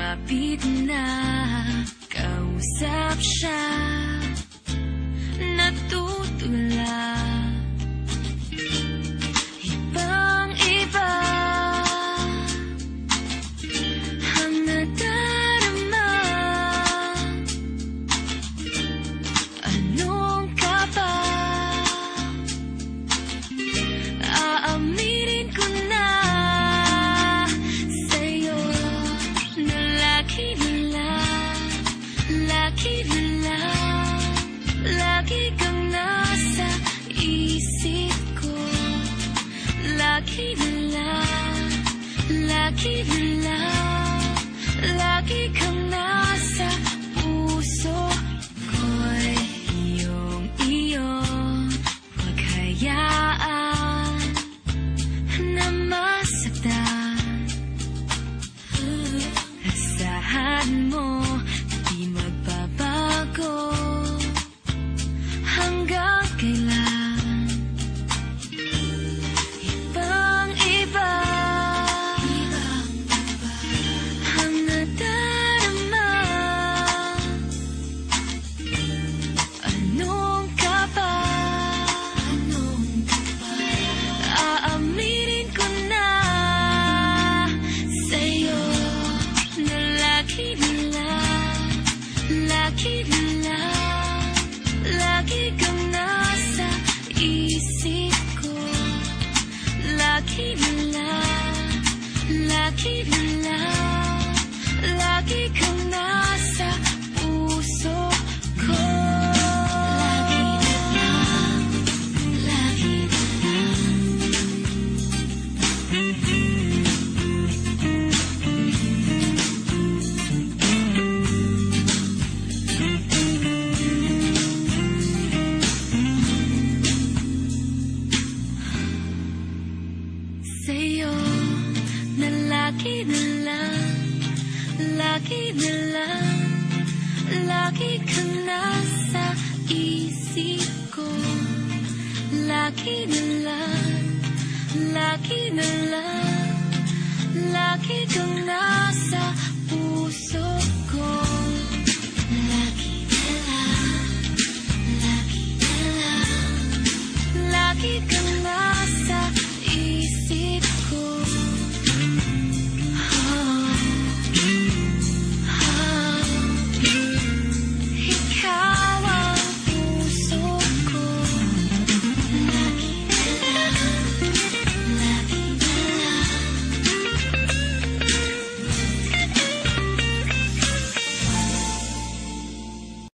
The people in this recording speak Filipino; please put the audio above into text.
Lumapit na, kausap siya, natutulala. Ibang-iba ang nadarama. Anong ka ba? Aaminin ko na sa'yo na lagi na lang, lagi kang nasa isip ko. Lagi na lang, lagi kang nasa puso ko'y iyong huwag hayaan na masaktan. Asahan mo, di magbabago hanggang kailan. Ibang-iba ang nadarama. Anong ka ba? Aaminin ko na sa'yo na lagi na lang, lagi kang nasa isip ko. Lagi na lang, lagi kang nasa puso ko. Lagi na lang, sa'yo na lagi na lang, lagi kang nasa isip ko. Lagi na lang, lagi kang nasa puso